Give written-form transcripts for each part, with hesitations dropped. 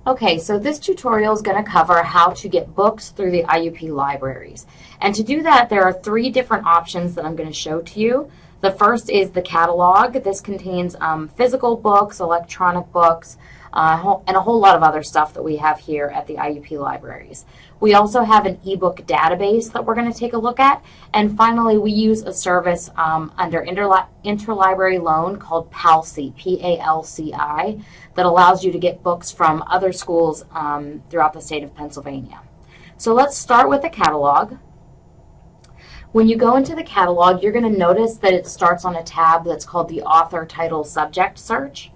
Okay, so this tutorial is going to cover how to get books through the IUP libraries. And to do that, there are 3 different options that I'm going to show to you. The first is the catalog. This contains physical books, electronic books, and a whole lot of other stuff that we have here at the IUP libraries. We also have an ebook database that we're going to take a look at. And finally, we use a service under interlibrary loan called PALCI, P-A-L-C-I, that allows you to get books from other schools throughout the state of Pennsylvania. So let's start with the catalog. When you go into the catalog, you're going to notice that it starts on a tab that's called the Author Title Subject Search.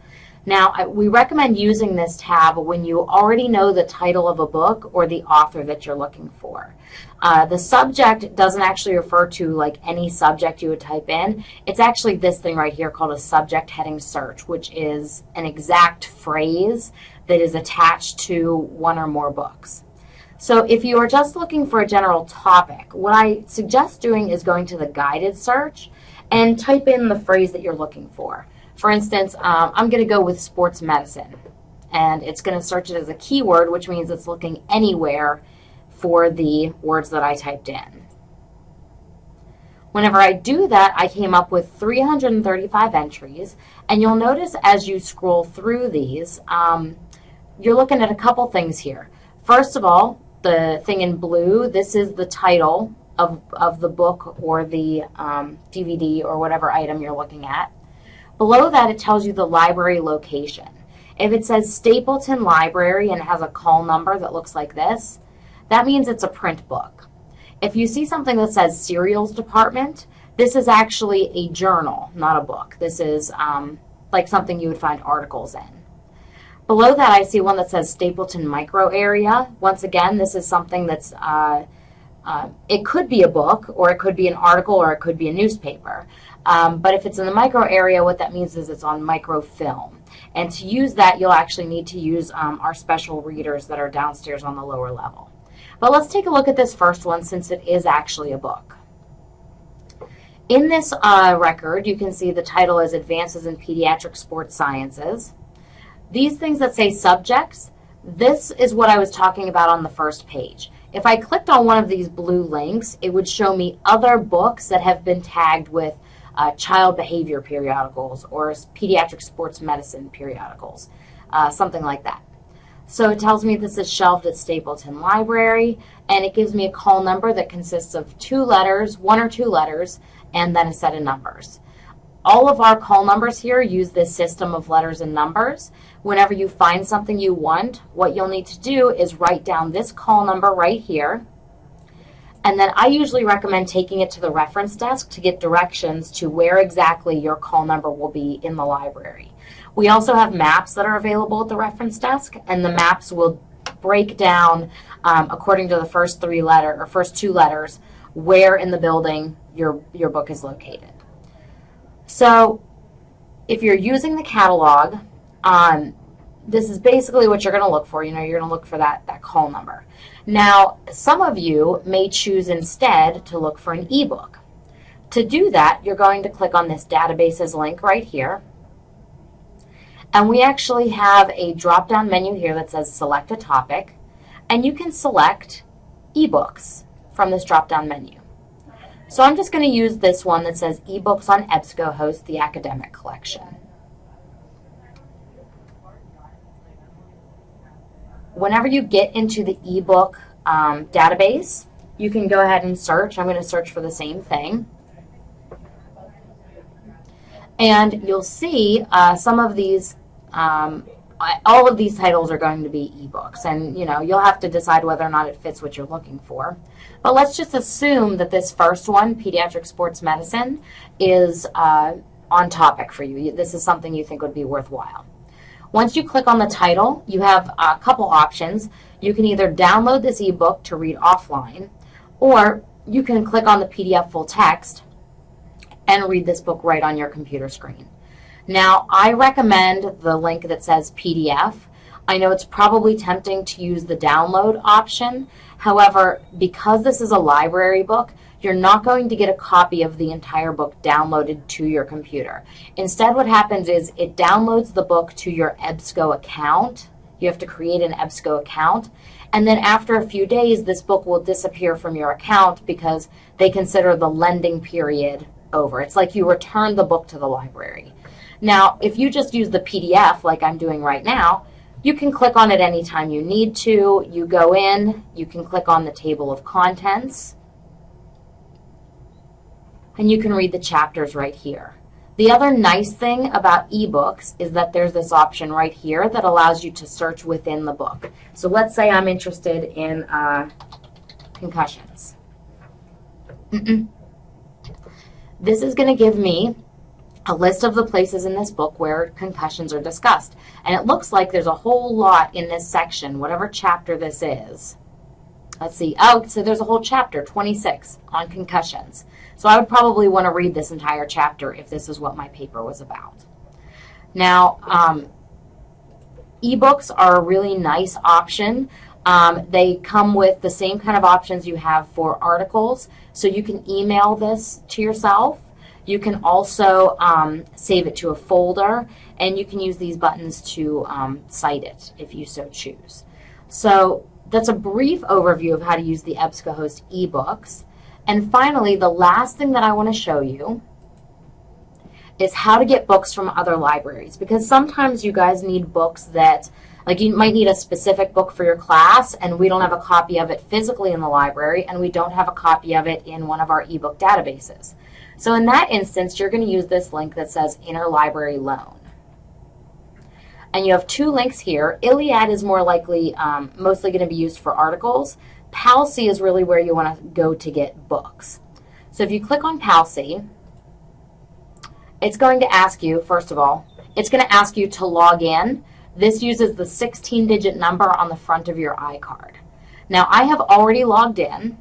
Now, we recommend using this tab when you already know the title of a book or the author that you're looking for. The subject doesn't actually refer to like any subject you would type in. It's actually this thing right here called a subject heading search, which is an exact phrase that is attached to one or more books. So if you are just looking for a general topic, what I suggest doing is going to the guided search and type in the phrase that you're looking for. For instance, I'm going to go with sports medicine, and it's going to search it as a keyword, which means it's looking anywhere for the words that I typed in. Whenever I do that, I came up with 335 entries, and you'll notice as you scroll through these, you're looking at a couple things here. First of all, the thing in blue, this is the title of the book or the DVD or whatever item you're looking at. Below that, it tells you the library location. If it says Stapleton Library and it has a call number that looks like this, that means it's a print book. If you see something that says Serials Department, this is actually a journal, not a book. This is like something you would find articles in. Below that, I see one that says Stapleton Micro Area. Once again, this is something that's, it could be a book, or it could be an article, or it could be a newspaper. But if it's in the micro area, what that means is it's on microfilm. And to use that, you'll actually need to use our special readers that are downstairs on the lower level. But let's take a look at this first one since it is actually a book. In this record, you can see the title is Advances in Pediatric Sports Sciences. These things that say subjects, this is what I was talking about on the first page. If I clicked on one of these blue links, it would show me other books that have been tagged with child behavior periodicals or pediatric sports medicine periodicals, something like that. So it tells me this is shelved at Stapleton Library, and it gives me a call number that consists of 2 letters, 1 or 2 letters, and then a set of numbers. All of our call numbers here use this system of letters and numbers. Whenever you find something you want, what you'll need to do is write down this call number right here. And then I usually recommend taking it to the reference desk to get directions to where exactly your call number will be in the library. We also have maps that are available at the reference desk, and the maps will break down according to the first 2 letters where in the building your book is located. So if you're using the catalog, this is basically what you're going to look for. You know, you're going to look for that call number. Now, some of you may choose instead to look for an ebook. To do that, you're going to click on this databases link right here. And we actually have a drop-down menu here that says select a topic, and you can select ebooks from this drop-down menu. So I'm just going to use this one that says ebooks on EBSCOhost, the academic collection. Whenever you get into the ebook database, you can go ahead and search. I'm going to search for the same thing. And you'll see some of these, all of these titles are going to be ebooks. And, you know, you'll have to decide whether or not it fits what you're looking for. But let's just assume that this first one, Pediatric Sports Medicine, is on topic for you. This is something you think would be worthwhile. Once you click on the title, you have a couple options. You can either download this ebook to read offline, or you can click on the PDF full text and read this book right on your computer screen. Now, I recommend the link that says PDF. I know it's probably tempting to use the download option. However, because this is a library book, you're not going to get a copy of the entire book downloaded to your computer. Instead, what happens is it downloads the book to your EBSCO account You have to create an EBSCO account. And then after a few days, this book will disappear from your account because they consider the lending period over. It's like you return the book to the library. Now, if you just use the PDF like I'm doing right now, you can click on it anytime you need to. You go in, you can click on the table of contents, and you can read the chapters right here. The other nice thing about ebooks is that there's this option right here that allows you to search within the book. So let's say I'm interested in concussions. This is going to give me a list of the places in this book where concussions are discussed. And it looks like there's a whole lot in this section, whatever chapter this is. Let's see. Oh, so there's a whole chapter, 26, on concussions. So I would probably want to read this entire chapter if this is what my paper was about. Now, ebooks are a really nice option. They come with the same kind of options you have for articles. So you can email this to yourself. You can also save it to a folder, and you can use these buttons to cite it if you so choose. So that's a brief overview of how to use the EBSCOhost ebooks. And finally, the last thing that I want to show you is how to get books from other libraries, because sometimes you guys need books that, like, you might need a specific book for your class, and we don't have a copy of it physically in the library, and we don't have a copy of it in one of our ebook databases. So in that instance, you're going to use this link that says Interlibrary Loan. And you have two links here. Iliad is more likely mostly going to be used for articles. Palsy is really where you want to go to get books. So if you click on Palsy, it's going to ask you, first of all, it's going to ask you to log in. This uses the 16-digit number on the front of your iCard. Now, I have already logged in,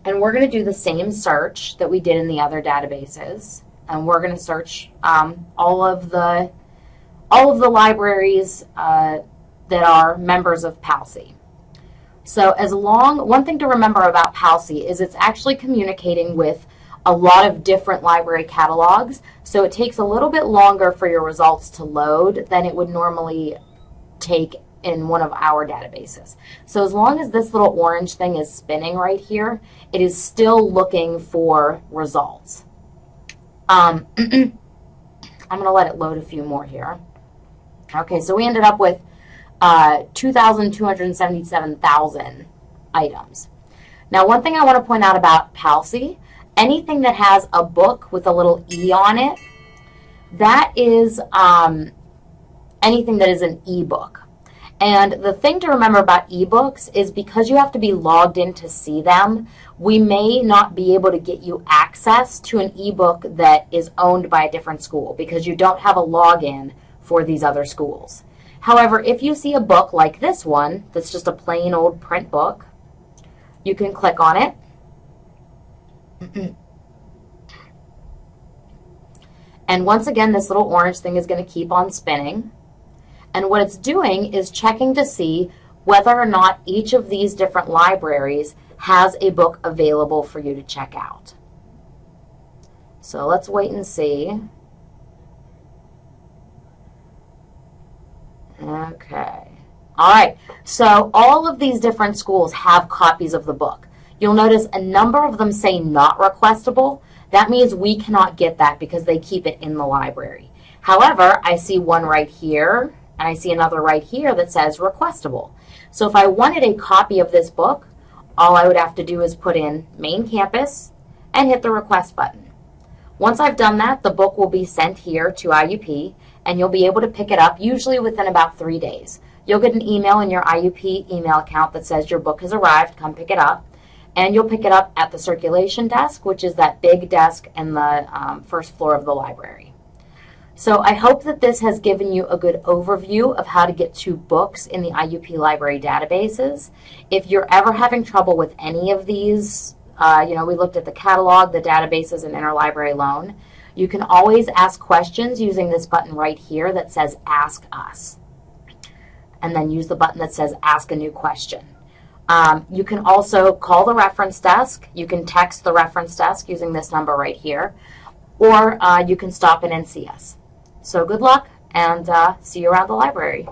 and we're going to do the same search that we did in the other databases. And we're going to search all of the libraries that are members of Palsy. So one thing to remember about Palsy is it's actually communicating with a lot of different library catalogs, so it takes a little bit longer for your results to load than it would normally take in one of our databases. So as long as this little orange thing is spinning right here, it is still looking for results. I'm going to let it load a few more here. Okay, so we ended up with 2,277,000 items. Now, one thing I want to point out about Palsy, anything that has a book with a little E on it, that is anything that is an ebook. And the thing to remember about ebooks is because you have to be logged in to see them, we may not be able to get you access to an ebook that is owned by a different school because you don't have a login for these other schools. However, if you see a book like this one, that's just a plain old print book, you can click on it. And once again, this little orange thing is going to keep on spinning. And what it's doing is checking to see whether or not each of these different libraries has a book available for you to check out. So let's wait and see. Okay. All right. So all of these different schools have copies of the book. You'll notice a number of them say not requestable. That means we cannot get that because they keep it in the library. However, I see one right here, and I see another right here that says requestable. So if I wanted a copy of this book, all I would have to do is put in main campus and hit the request button. Once I've done that, the book will be sent here to IUP, and you'll be able to pick it up usually within about 3 days. You'll get an email in your IUP email account that says your book has arrived, come pick it up. And you'll pick it up at the circulation desk, which is that big desk in the first floor of the library. So I hope that this has given you a good overview of how to get to books in the IUP library databases. If you're ever having trouble with any of these, we looked at the catalog, the databases, and interlibrary loan, you can always ask questions using this button right here that says Ask Us. And then use the button that says Ask a New Question. You can also call the reference desk. You can text the reference desk using this number right here. Or you can stop in and see us. So good luck, and see you around the library.